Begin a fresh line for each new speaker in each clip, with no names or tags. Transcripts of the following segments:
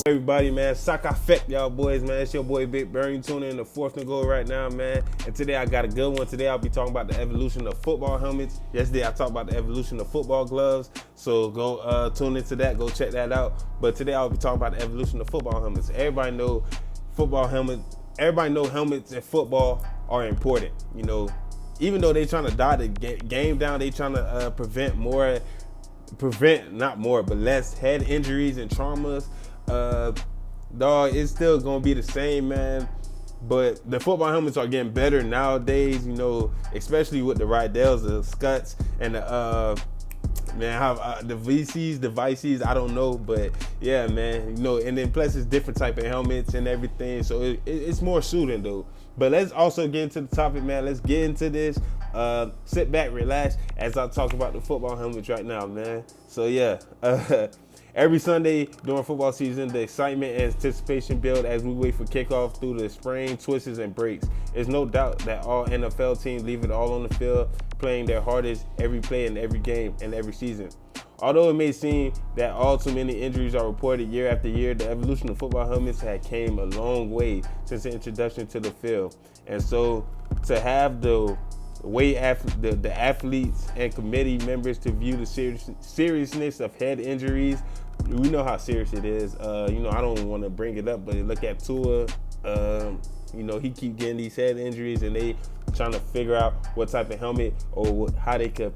Everybody, man, sock effect, y'all boys, man. It's your boy Big Bernie tuning in the fourth and goal right now, man. And today I got a good one. Today I'll be talking about the evolution of football helmets. Yesterday I talked about the evolution of football gloves. So go tune into that, go check that out. But today I'll be talking about the evolution of football helmets. Everybody know football helmets. Everybody know helmets in football are important. You know, even though they trying to die the game down, they trying to prevent less head injuries and traumas. Dog, it's still gonna be the same, man. But the football helmets are getting better nowadays, you know, especially with the Rydels, the Scuts, and the the VCs, the Vices, I don't know, but yeah, man, you know, and then plus it's different type of helmets and everything, so it's more suiting though. But let's also get into the topic, man. Let's get into this. Sit back, relax, as I talk about the football helmets right now, man. So yeah, every Sunday during football season, the excitement and anticipation build as we wait for kickoff through the spring, twists, and breaks. There's no doubt that all NFL teams leave it all on the field, playing their hardest every play in every game and every season. Although it may seem that all too many injuries are reported year after year, the evolution of football helmets had came a long way since the introduction to the field. And so to have the athletes and committee members to view the seriousness of head injuries, we know how serious it is. You know, I don't want to bring it up, but look at Tua. You know, he keep getting these head injuries, and they trying to figure out what type of helmet or how they could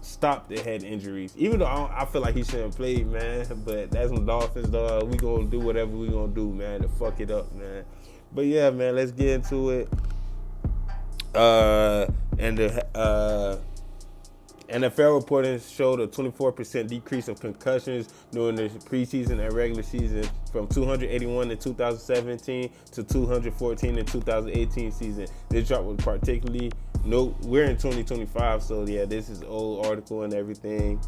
stop the head injuries. Even though I feel like he shouldn't play, man, but that's some Dolphins, dog. We gonna do whatever we gonna do, man, to fuck it up, man. But yeah, man, let's get into it. And the NFL reporting showed a 24% decrease of concussions during the preseason and regular season, from 281 in 2017 to 214 in 2018 season. This drop was particularly we're in 2025, so yeah, this is old article and everything.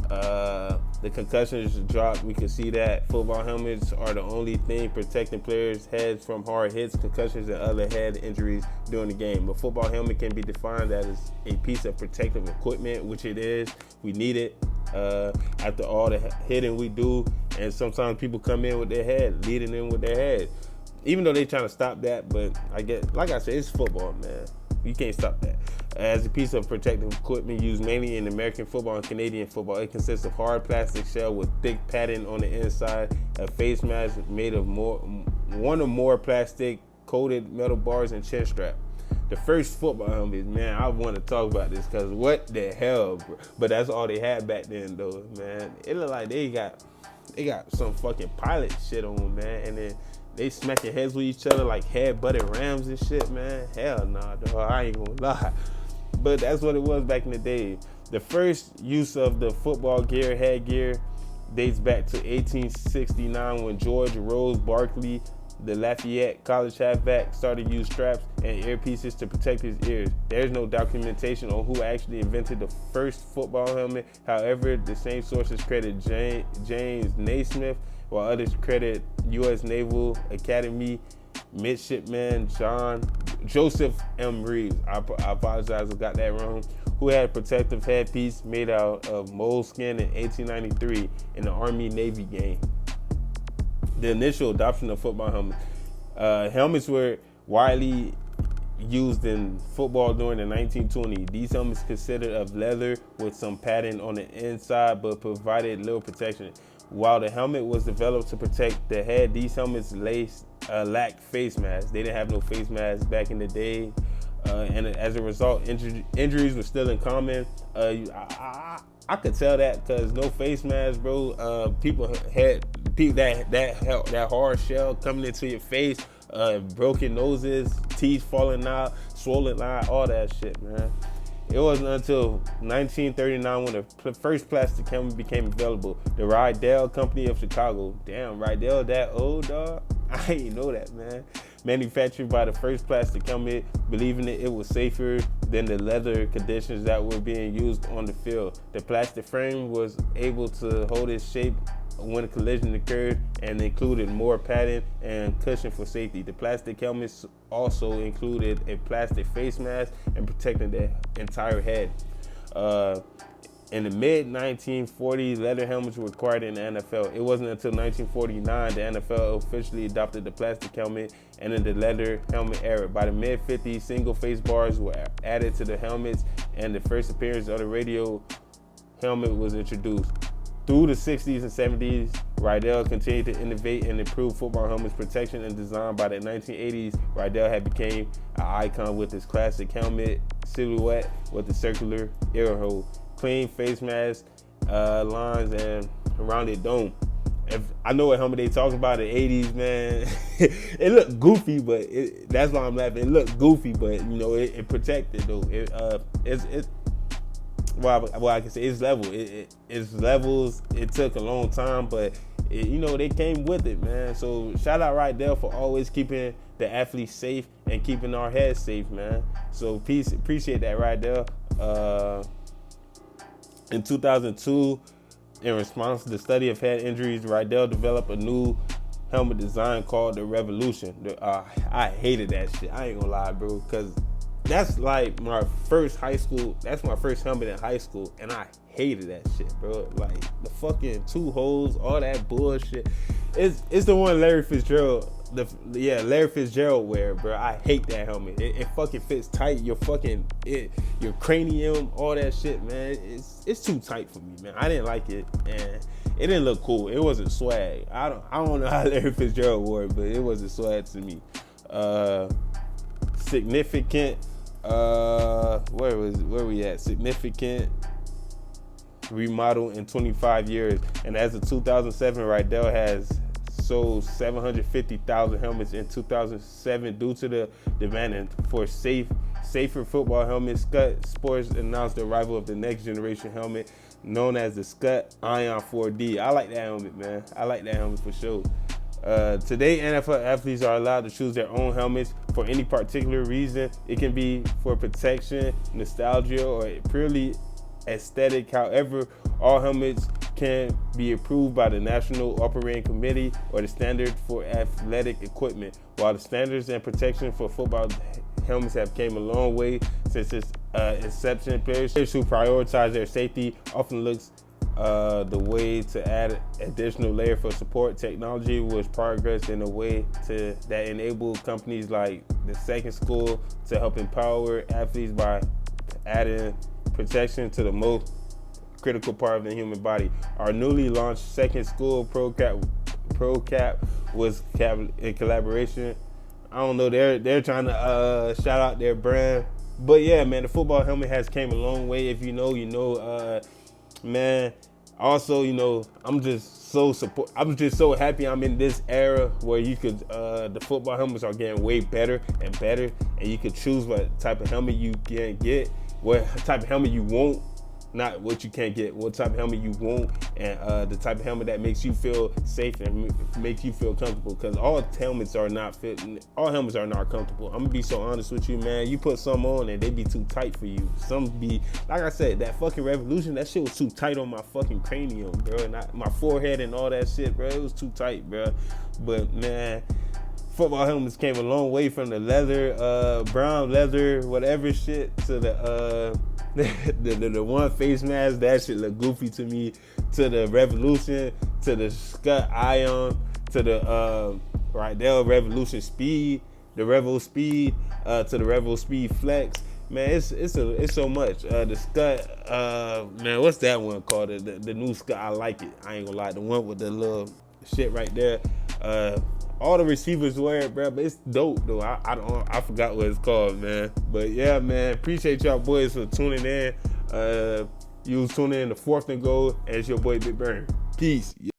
The concussions dropped. We can see that football helmets are the only thing protecting players' heads from hard hits, concussions, and other head injuries during the game. A football helmet can be defined as a piece of protective equipment, which it is. We need it after all the hitting we do, and sometimes people come in with their head, leading in with their head. Even though they're trying to stop that, but I get, like I said, it's football, man. You can't stop that. As a piece of protective equipment used mainly in American football and Canadian football, it consists of hard plastic shell with thick padding on the inside, a face mask made of one or more plastic coated metal bars, and chin strap. The first football helmets, man, I want to talk about this because what the hell, bro? But that's all they had back then, though, man. It looked like they got some fucking pilot shit on, man, and then they smacking heads with each other like head-butted rams and shit, man. Hell nah, dog. I ain't gonna lie. But that's what it was back in the day. The first use of the football headgear dates back to 1869 when George Rose Barkley, the Lafayette College halfback, started to use straps and earpieces to protect his ears. There's no documentation on who actually invented the first football helmet. However, the same sources credit James Naismith, while others credit U.S. Naval Academy midshipman Joseph M. Reeves. I apologize, I got that wrong. Who had a protective headpiece made out of moleskin in 1893 in the Army-Navy game. The initial adoption of football helmets. Helmets were widely used in football during the 1920s. These helmets consisted of leather with some padding on the inside, but provided little protection. While the helmet was developed to protect the head, these helmets lacked face masks. They didn't have no face masks back in the day, and as a result, injuries were still in common. I could tell that because no face mask, bro. People had that hard shell coming into your face, broken noses, teeth falling out, swollen eye, all that shit, man. It wasn't until 1939 when the first plastic helmet became available. The Rydell Company of Chicago. Damn, Rydell that old, dog? I ain't know that, man. Manufactured by the first plastic helmet, believing that it was safer than the leather conditions that were being used on the field. The plastic frame was able to hold its shape when a collision occurred and included more padding and cushion for safety. The plastic helmets also included a plastic face mask and protecting the entire head. In the mid-1940s, leather helmets were required in the NFL. It wasn't until 1949 the NFL officially adopted the plastic helmet and in the leather helmet era. By the mid-50s, single-face bars were added to the helmets, and the first appearance of the radio helmet was introduced. Through the 60s and 70s, Riddell continued to innovate and improve football helmets protection and design. By the 1980s, Riddell had become an icon with his classic helmet silhouette with the circular ear hole, clean face mask lines, and rounded dome. I know what helmet they talking about in the 80s, man. It looked goofy, but that's why I'm laughing. It looked goofy, but it protected though. Well, I can say it's level. It's levels. It took a long time, but they came with it, man. So shout out Riddell for always keeping the athletes safe and keeping our heads safe, man. So peace, appreciate that, Riddell. In 2002, in response to the study of head injuries, Riddell developed a new helmet design called the Revolution. I hated that shit. I ain't gonna lie, bro, because that's like my first high school. That's my first helmet in high school, and I hated that shit, bro. Like the fucking two holes, all that bullshit. It's the one Larry Fitzgerald. Larry Fitzgerald wear, bro. I hate that helmet. It fucking fits tight. Your cranium, all that shit, man. It's too tight for me, man. I didn't like it, and it didn't look cool. It wasn't swag. I don't know how Larry Fitzgerald wore it, but it wasn't swag to me. Significant. Where we at? Significant remodel in 25 years, and as of 2007, Riddell has sold 750,000 helmets in 2007 due to the demand for safer football helmets. Scott Sports announced the arrival of the next generation helmet known as the Scott Ion 4D. I like that helmet, man. I like that helmet for sure. Today, NFL athletes are allowed to choose their own helmets for any particular reason. It can be for protection, nostalgia, or purely aesthetic. However, all helmets can be approved by the National Operating Committee or the Standard for Athletic Equipment. While the standards and protection for football helmets have came a long way since its inception, players who prioritize their safety often looks the way to add additional layer for support. Technology was progressed in a way that enabled companies like the Second School to help empower athletes by adding protection to the most critical part of the human body. Our newly launched Second School Pro Cap was in collaboration. I don't know, they're trying to shout out their brand, but yeah, man, the football helmet has came a long way. If you know, man. Also, I'm just so happy I'm in this era where you could the football helmets are getting way better and better, and you could choose what type of helmet you can get, what type of helmet you want. Not what you can't get, what type of helmet you want, and the type of helmet that makes you feel safe and makes you feel comfortable. Because all helmets are not comfortable. I'm gonna be so honest with you, man. You put some on and they be too tight for you. Some be, like I said, that fucking Revolution, that shit was too tight on my fucking cranium, bro, and my forehead and all that shit, bro. It was too tight, bro. But man, football helmets came a long way from the leather, brown leather, whatever shit, to the one face mask. That shit look goofy to me. To the Revolution, to the Scott Ion, to the Riddell Revolution Speed, the Revo Speed, to the Revo Speed Flex. Man, it's so much. The Scott, man, what's that one called? The new Scott. I like it. I ain't gonna lie. The one with the little shit right there. All the receivers wear it, bro, but it's dope though. I forgot what it's called, man. But yeah, man, appreciate y'all boys for tuning in. You was tuning in to Fourth and Goal, and it's your boy Big Burn. Peace.